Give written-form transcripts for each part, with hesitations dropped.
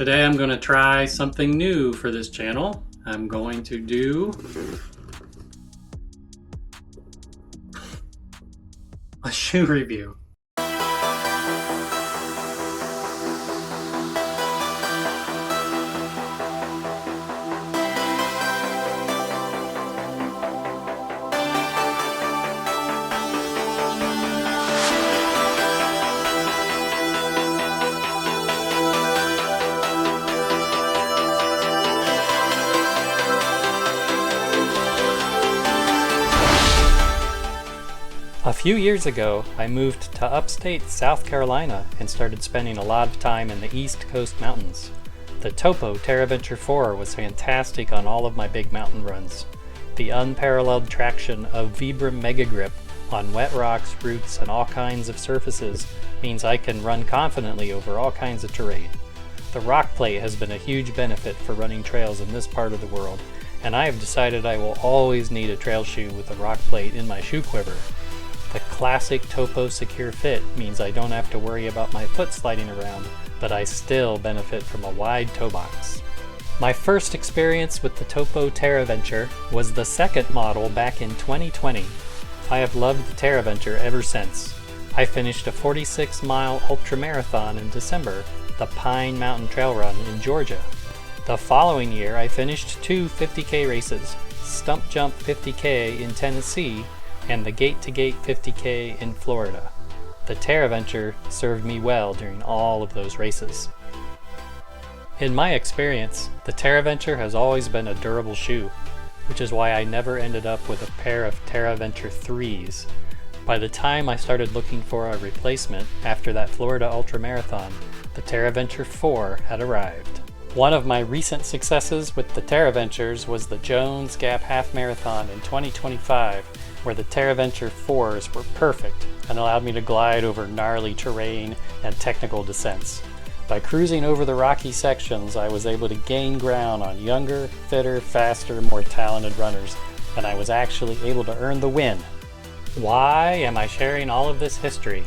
Today I'm going to try something new for this channel. I'm going to do a shoe review. A few years ago, I moved to upstate South Carolina and started spending a lot of time in the East Coast mountains. The Topo Terraventure 4 was fantastic on all of my big mountain runs. The unparalleled traction of Vibram Mega Grip on wet rocks, roots, and all kinds of surfaces means I can run confidently over all kinds of terrain. The rock plate has been a huge benefit for running trails in this part of the world, and I have decided I will always need a trail shoe with a rock plate in my shoe quiver. The classic Topo Secure Fit means I don't have to worry about my foot sliding around, but I still benefit from a wide toe box. My first experience with the Topo Terraventure was the second model back in 2020. I have loved the Terraventure ever since. I finished a 46-mile ultramarathon in December, the Pine Mountain Trail Run in Georgia. The following year I finished two 50K races, Stump Jump 50K in Tennessee and the Gate to Gate 50K in Florida. The Terraventure served me well during all of those races. In my experience, the Terraventure has always been a durable shoe, which is why I never ended up with a pair of Terraventure 3s. By the time I started looking for a replacement after that Florida Ultramarathon, the Terraventure 4 had arrived. One of my recent successes with the Terraventures was the Jones Gap Half Marathon in 2025, where the Terraventure 4s were perfect and allowed me to glide over gnarly terrain and technical descents. By cruising over the rocky sections, I was able to gain ground on younger, fitter, faster, more talented runners, and I was actually able to earn the win. Why am I sharing all of this history?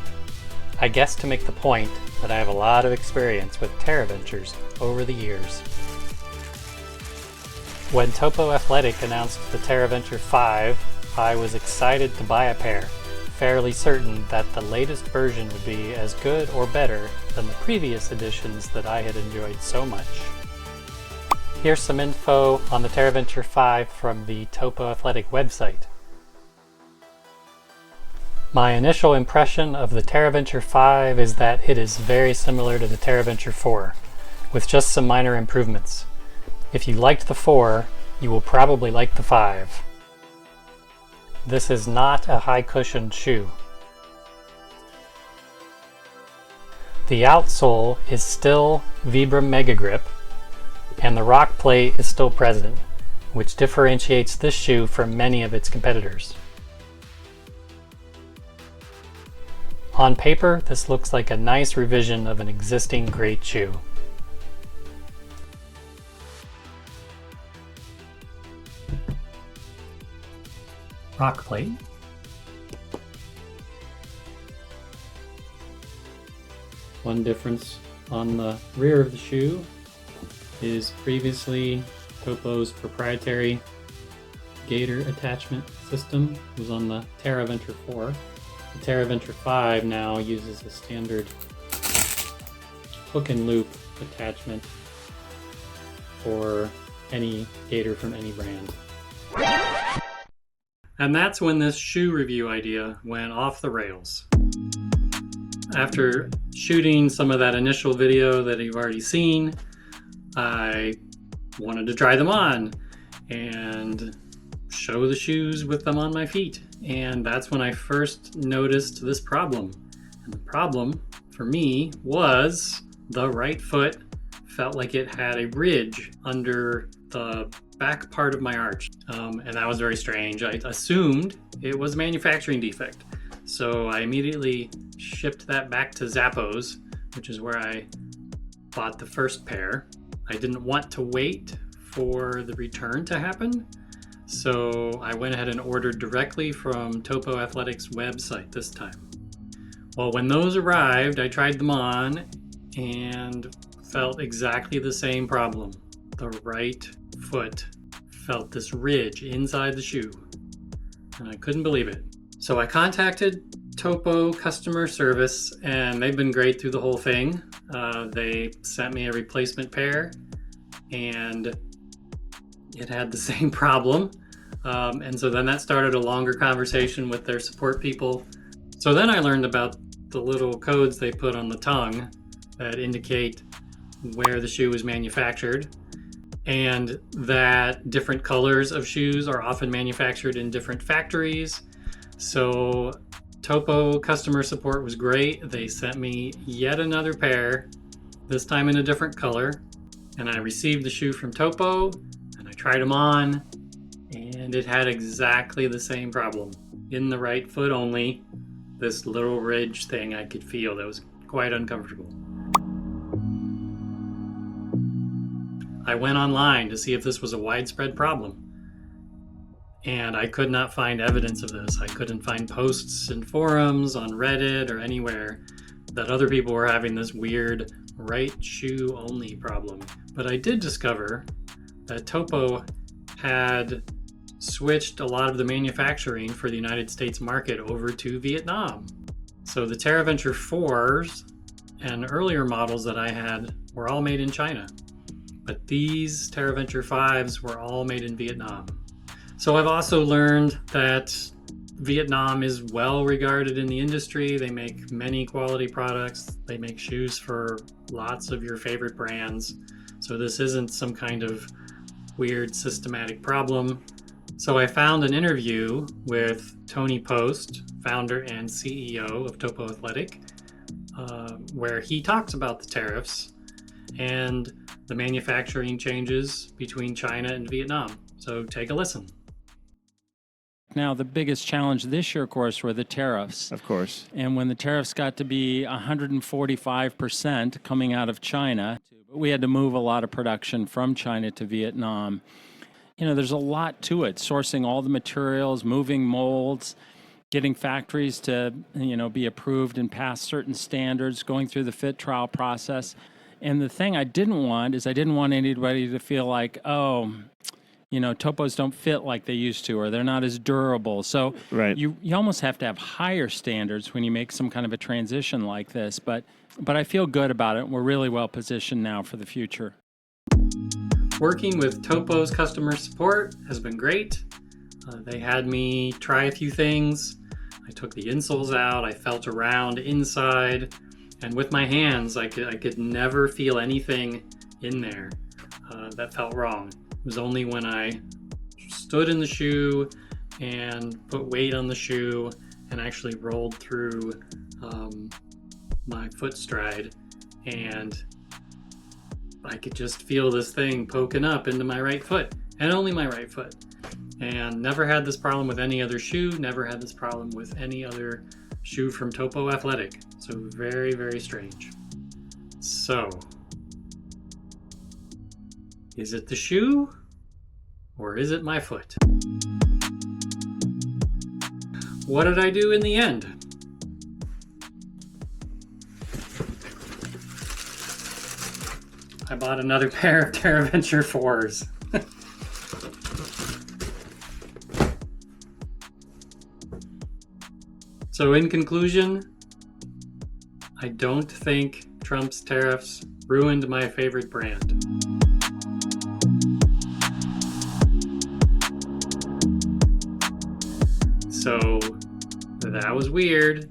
I guess to make the point that I have a lot of experience with Terraventures over the years. When Topo Athletic announced the Terraventure 5, I was excited to buy a pair, fairly certain that the latest version would be as good or better than the previous editions that I had enjoyed so much. Here's some info on the Terraventure 5 from the Topo Athletic website. My initial impression of the Terraventure 5 is that it is very similar to the Terraventure 4, with just some minor improvements. If you liked the 4, you will probably like the 5. This is not a high-cushioned shoe. The outsole is still Vibram Mega Grip, and the rock plate is still present, which differentiates this shoe from many of its competitors. On paper, this looks like a nice revision of an existing great shoe. Rock plate. One difference on the rear of the shoe is previously Topo's proprietary Gaiter attachment system was on the Terraventure 4. The Terraventure 5 now uses a standard hook and loop attachment for any Gaiter from any brand. And that's when this shoe review idea went off the rails. After shooting some of that initial video that you've already seen, I wanted to try them on and show the shoes with them on my feet. And that's when I first noticed this problem. And the problem for me was the right foot felt like it had a ridge under the back part of my arch, and that was very strange. I assumed it was a manufacturing defect, so I immediately shipped that back to Zappos, which is where I bought the first pair. I didn't want to wait for the return to happen, so I went ahead and ordered directly from Topo Athletic's website this time. Well, when those arrived, I tried them on, and felt exactly the same problem. The right foot felt this ridge inside the shoe, and I couldn't believe it. So I contacted Topo customer service, and they've been great through the whole thing. They sent me a replacement pair, and it had the same problem. And so then that started a longer conversation with their support people. So then I learned about the little codes they put on the tongue that indicate where the shoe was manufactured, and that different colors of shoes are often manufactured in different factories. So Topo customer support was great. They sent me yet another pair, this time in a different color, and I received the shoe from Topo, and I tried them on, and it had exactly the same problem. In the right foot only, this little ridge thing I could feel that was quite uncomfortable. I went online to see if this was a widespread problem, and I could not find evidence of this. I couldn't find posts in forums, on Reddit, or anywhere that other people were having this weird right shoe only problem. But I did discover that Topo had switched a lot of the manufacturing for the United States market over to Vietnam. So the Terraventure 4s and earlier models that I had were all made in China, but these Terraventure 5s were all made in Vietnam. So I've also learned that Vietnam is well regarded in the industry. They make many quality products. They make shoes for lots of your favorite brands. So this isn't some kind of weird systematic problem. So I found an interview with Tony Post, founder and CEO of Topo Athletic, where he talks about the tariffs and the manufacturing changes between China and Vietnam. So take a listen. Now, the biggest challenge this year, of course, were the tariffs. Of course. And when the tariffs got to be 145% coming out of China, we had to move a lot of production from China to Vietnam. You know, there's a lot to it, sourcing all the materials, moving molds, getting factories to, be approved and pass certain standards, going through the fit trial process. And the thing I didn't want is I didn't want anybody to feel like, Topos don't fit like they used to, or they're not as durable. So right. you almost have to have higher standards when you make some kind of a transition like this. But I feel good about it. We're really well positioned now for the future. Working with Topo's customer support has been great. They had me try a few things. I took the insoles out. I felt around inside. And with my hands, I could never feel anything in there that felt wrong. It was only when I stood in the shoe and put weight on the shoe and actually rolled through my foot stride, and I could just feel this thing poking up into my right foot, and only my right foot. And never had this problem with any other shoe, never had this problem with any other shoe from Topo Athletic. So very, very strange. So, is it the shoe or is it my foot? What did I do in the end? I bought another pair of Terraventure 4s. So in conclusion, I don't think Trump's tariffs ruined my favorite brand. So that was weird.